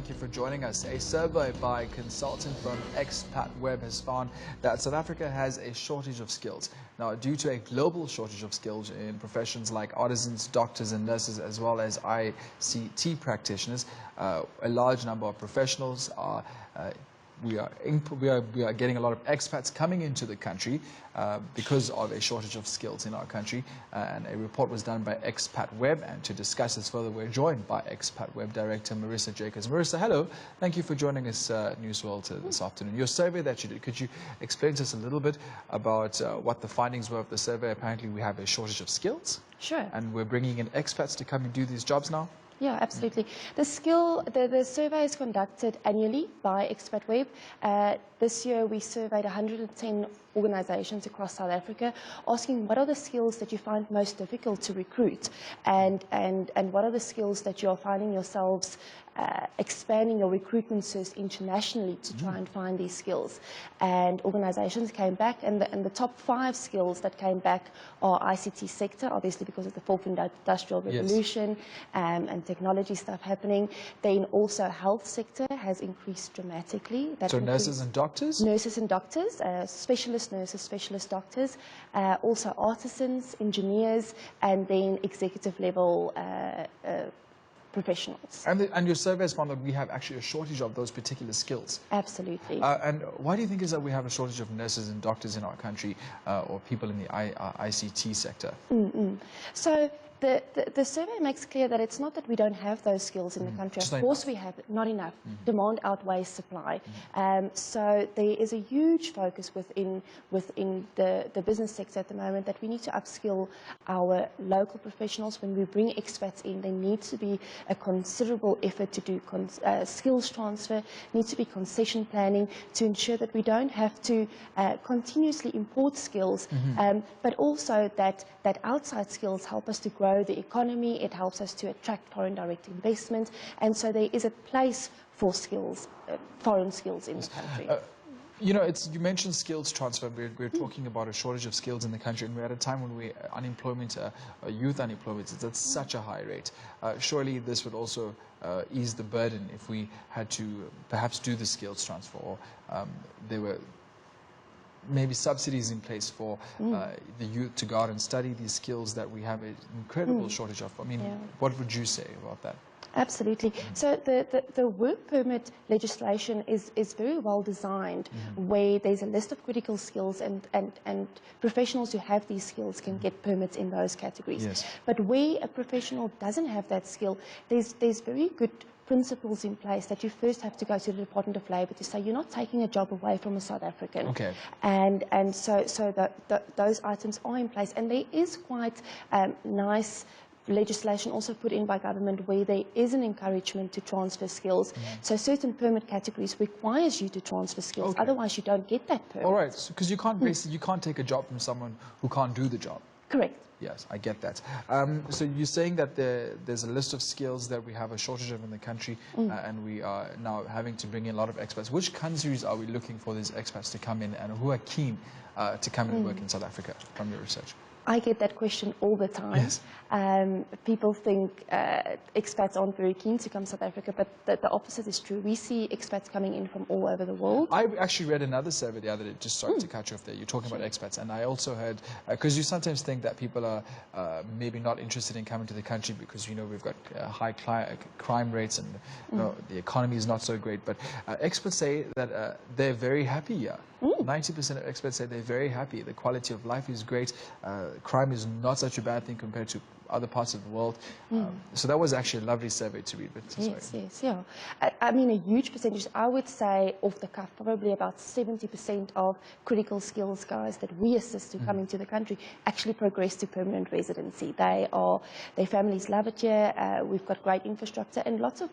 thank you for joining us. A survey by consulting firm Expat Web has found that South Africa has a shortage of skills. Now, due to a global shortage of skills in professions like artisans, doctors and nurses, as well as ICT practitioners, a large number of professionals are we are getting a lot of expats coming into the country because of a shortage of skills in our country. And a report was done by Expat Web. And to discuss this further, we're joined by Expat Web Director Marisa Jacobs. Marisa, hello. Thank you for joining us, Newzroom, this afternoon. Your survey that you did, could you explain to us a little bit about what the findings were of the survey? Apparently, we have a shortage of skills. Sure. And we're bringing in expats to come and do these jobs now. Yeah, absolutely. The survey is conducted annually by Expat Web. This year we surveyed 110 organizations across South Africa, asking what are the skills that you find most difficult to recruit, and what are the skills that you're finding yourselves expanding your recruitment search internationally to try and find these skills. And organizations came back, and the top 5 skills that came back are ICT sector, obviously because of the fourth industrial revolution, yes, and technology stuff happening. Then also health sector has increased dramatically. So nurses and doctors? Nurses and doctors, specialist nurses, specialist doctors, also artisans, engineers, and then executive level professionals. And your survey has found that we have actually a shortage of those particular skills. Absolutely. And why do you think is that we have a shortage of nurses and doctors in our country, or people in the ICT sector? So the survey makes clear that it's not that we don't have those skills in the country. Of course we have, not enough. Demand outweighs supply. So there is a huge focus within the business sector at the moment that we need to upskill our local professionals. When we bring expats in, there needs to be a considerable effort to do skills transfer, needs to be concession planning to ensure that we don't have to continuously import skills, but also that outside skills help us to grow the economy. It helps us to attract foreign direct investment, and so there is a place for skills, foreign skills in the country. You know, you mentioned skills transfer. We're talking about a shortage of skills in the country, and we're at a time when unemployment, youth unemployment is at such a high rate. Surely this would also ease the burden if we had to perhaps do the skills transfer, or there were maybe subsidies in place for the youth to go out and study these skills that we have an incredible shortage of. I mean, what would you say about that? Absolutely. So the work permit legislation is very well designed, where there's a list of critical skills, and professionals who have these skills can get permits in those categories. Yes. But where a professional doesn't have that skill, there's very good principles in place that you first have to go to the Department of Labour to say you're not taking a job away from a South African. Okay. And so those items are in place, and there is quite nice legislation also put in by government where there is an encouragement to transfer skills. So certain permit categories requires you to transfer skills, otherwise you don't get that permit. All right, because you can't basically you can't take a job from someone who can't do the job. Correct. Yes, I get that. So you're saying that there's a list of skills that we have a shortage of in the country, and we are now having to bring in a lot of expats. Which countries are we looking for these expats to come in, and who are keen to come and work in South Africa from your research? I get that question all the time. Yes. People think expats aren't very keen to come to South Africa, but the opposite is true. We see expats coming in from all over the world. I actually read another survey the other day, just sorry to cut you off there, you're talking about expats, and I also heard, because you sometimes think that people are maybe not interested in coming to the country because, you know, we've got high crime rates and you know, the economy is not so great, but experts say that they're very happy here. 90% of experts say they're very happy. The quality of life is great. Crime is not such a bad thing compared to other parts of the world. So that was actually a lovely survey to read. But Yes, yeah. I mean, a huge percentage. I would say, off the cuff, probably about 70% of critical skills guys that we assist to come into the country actually progress to permanent residency. Their families love it here. We've got great infrastructure, and lots of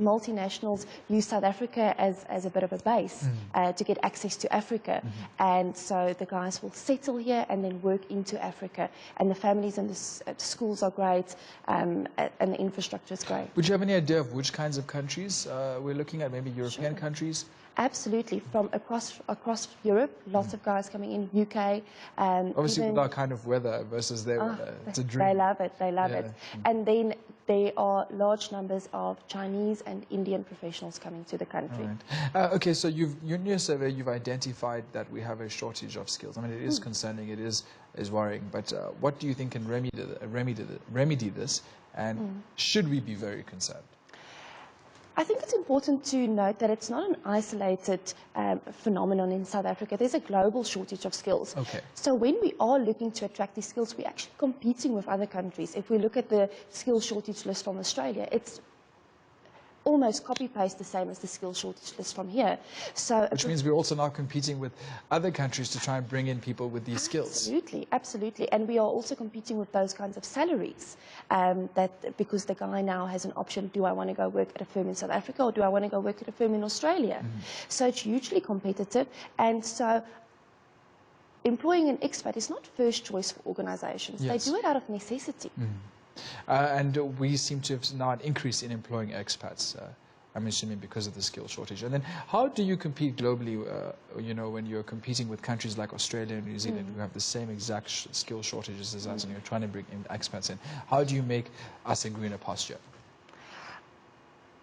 multinationals use South Africa as a bit of a base to get access to Africa, and so the guys will settle here and then work into Africa, and the families and the schools are great, and the infrastructure is great. Would you have any idea of which kinds of countries we're looking at? Maybe European countries? Absolutely, from across Europe, lots of guys coming in, UK. Obviously, with our kind of weather versus their weather, it's a dream. They love it, they love it. And then there are large numbers of Chinese and Indian professionals coming to the country. Right. Okay, so in your survey, you've identified that we have a shortage of skills. I mean, it is concerning, it is worrying, but what do you think can remedy this, and should we be very concerned? I think it's important to note that it's not an isolated phenomenon in South Africa. There's a global shortage of skills. Okay. So when we are looking to attract these skills, we're actually competing with other countries. If we look at the skills shortage list from Australia, it's almost copy-paste the same as the skills shortage list from here. So, which means we're also now competing with other countries to try and bring in people with these skills. Absolutely, absolutely. And we are also competing with those kinds of salaries, because the guy now has an option, do I want to go work at a firm in South Africa or do I want to go work at a firm in Australia? So it's hugely competitive. And so employing an expat is not first choice for organizations. Yes. They do it out of necessity. And we seem to have now an increase in employing expats, I'm assuming because of the skill shortage. And then how do you compete globally, when you're competing with countries like Australia and New Zealand who have the same exact skill shortages as us, and you're trying to bring in expats in? How do you make us a greener pasture?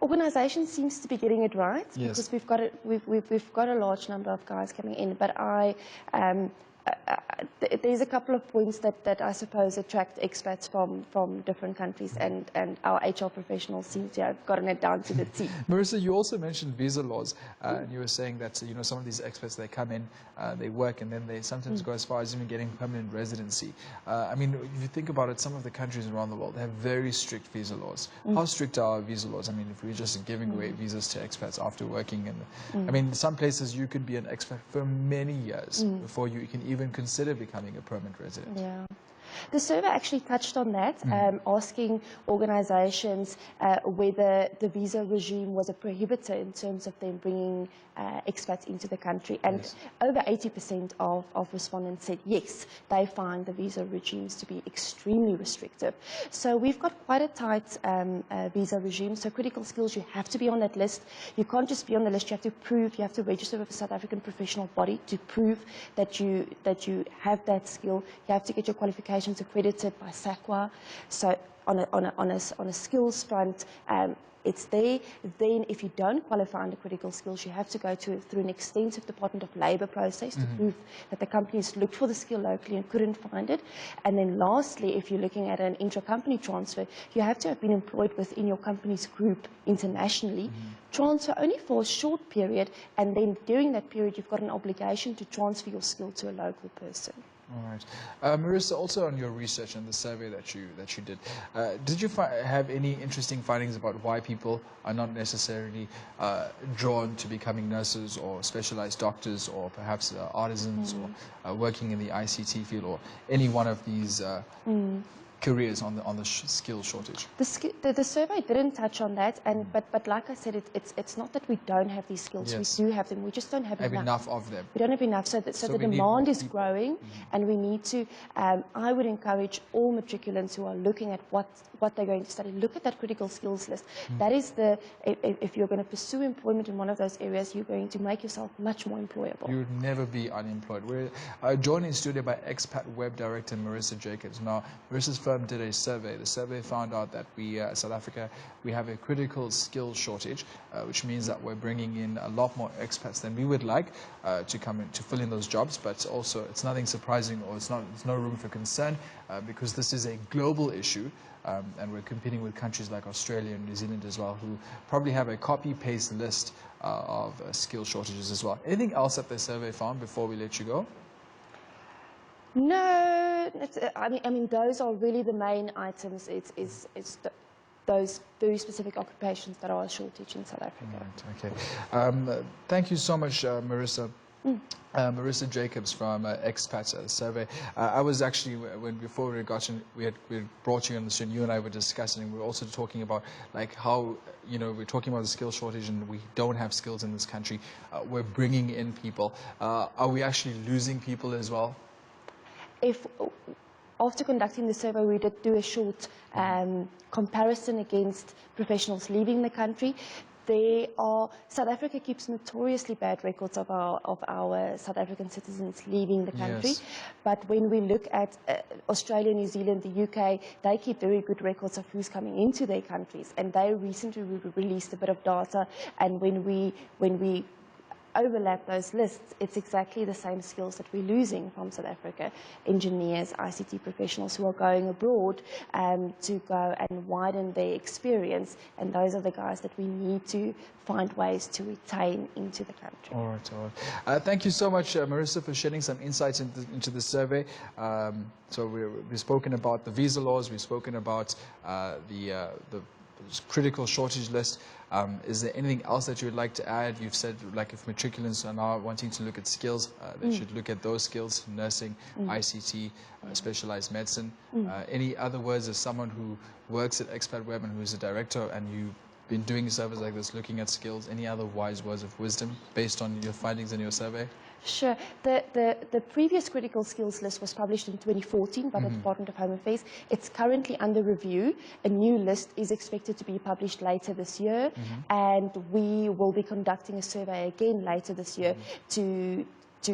Organisation seems to be getting it right, yes, because we've got a large number of guys coming in, but there's a couple of points that I suppose attract expats from different countries, and our HR professionals seem to have gotten it down to the T. Marisa, you also mentioned visa laws, and you were saying that some of these expats, they come in, they work, and then they sometimes go as far as even getting permanent residency. I mean, if you think about it, some of the countries around the world, they have very strict visa laws. How strict are our visa laws? I mean, if we're just giving away visas to expats after working, I mean, some places you could be an expat for many years before you can even consider becoming a permanent resident. Yeah. The survey actually touched on that, asking organisations whether the visa regime was a prohibitor in terms of them bringing expats into the country. And over 80% of respondents said yes, they find the visa regimes to be extremely restrictive. So we've got quite a tight visa regime. So critical skills, you have to be on that list. You can't just be on the list, you have to prove, you have to register with a South African professional body to prove that you have that skill. You have to get your qualifications accredited by SAQA. So on a skills front, it's there. Then if you don't qualify under critical skills, you have to go through an extensive Department of Labour process to prove that the companies looked for the skill locally and couldn't find it. And then lastly, if you're looking at an intra-company transfer, you have to have been employed within your company's group internationally, transfer only for a short period, and then during that period you've got an obligation to transfer your skill to a local person. All right. Marisa, also on your research and the survey that you did you have any interesting findings about why people are not necessarily drawn to becoming nurses or specialized doctors, or perhaps artisans, or working in the ICT field, or any one of these careers on the skill shortage? The survey didn't touch on that, but like I said, it's not that we don't have these skills. Yes. We do have them. We just don't have enough of them. We don't have enough. So the demand is growing, and we need to. I would encourage all matriculants who are looking at what they're going to study, look at that critical skills list. That is if you're going to pursue employment in one of those areas, you're going to make yourself much more employable. You would never be unemployed. We're joined in studio by expat web director Marisa Jacobs. Now, Marisa's firm did a survey. The survey found out that South Africa, we have a critical skills shortage, which means that we're bringing in a lot more expats than we would like to come in to fill in those jobs. But also, it's nothing surprising, or it's no room for concern, because this is a global issue. And we're competing with countries like Australia and New Zealand as well, who probably have a copy-paste list of skill shortages as well. Anything else that the survey found before we let you go? No, I mean those are really the main items. It's those very specific occupations that are a shortage in South Africa. Right, okay. Thank you so much, Marisa. Marisa Jacobs from Expat Survey. I was actually, before we had brought you on the show, you and I were discussing, and we were also talking about like how, we're talking about the skill shortage and we don't have skills in this country. We're bringing in people. Are we actually losing people as well? After conducting the survey, we did do a short comparison against professionals leaving the country. South Africa keeps notoriously bad records of our South African citizens leaving the country. Yes. But when we look at Australia, New Zealand, the UK, they keep very good records of who's coming into their countries. And they recently released a bit of data. And when we overlap those lists, it's exactly the same skills that we're losing from South Africa. Engineers, ICT professionals who are going abroad to go and widen their experience, and those are the guys that we need to find ways to retain into the country. All right, all right. Thank you so much, Marisa, for shedding some insights into the survey. So we've spoken about the visa laws, we've spoken about the critical shortage list. Is there anything else that you would like to add? You've said, like, if matriculants are now wanting to look at skills, they should look at those skills: nursing, ICT, specialized medicine. Any other words as someone who works at Expat Web and who's a director, and you've been doing a service like this, looking at skills? Any other wise words of wisdom based on your findings in your survey? Sure. The previous critical skills list was published in 2014 by the Department of Home Affairs. It's currently under review. A new list is expected to be published later this year, and we will be conducting a survey again later this year to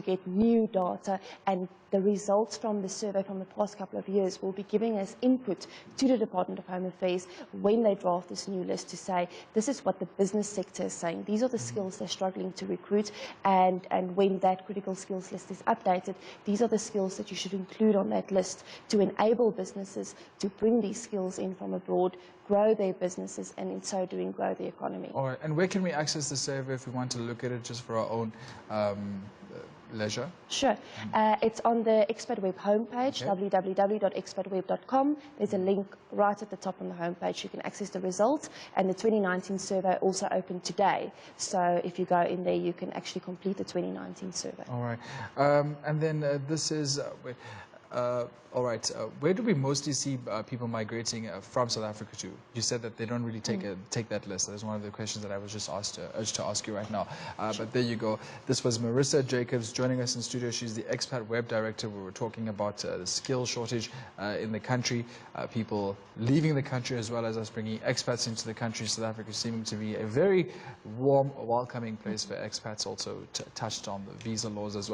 get new data, and the results from the survey from the past couple of years will be giving us input to the Department of Home Affairs when they draft this new list, to say, this is what the business sector is saying, these are the skills they're struggling to recruit, and when that critical skills list is updated, these are the skills that you should include on that list to enable businesses to bring these skills in from abroad, grow their businesses, and in so doing grow the economy. All right, and where can we access the survey if we want to look at it just for our own leisure? Sure. It's on the Expat Web homepage, www.expatweb.com. There's a link right at the top on the homepage. You can access the results, and the 2019 survey also opened today. So if you go in there, you can actually complete the 2019 survey. All right. And then this is... all right, where do we mostly see people migrating from South Africa to? You said that they don't really take that list. That's one of the questions that I was just urged to ask you right now. But there you go. This was Marisa Jacobs joining us in studio. She's the Expat Web Director. We were talking about the skill shortage in the country, people leaving the country, as well as us bringing expats into the country. South Africa seeming to be a very warm, welcoming place for expats. Also touched on the visa laws as well.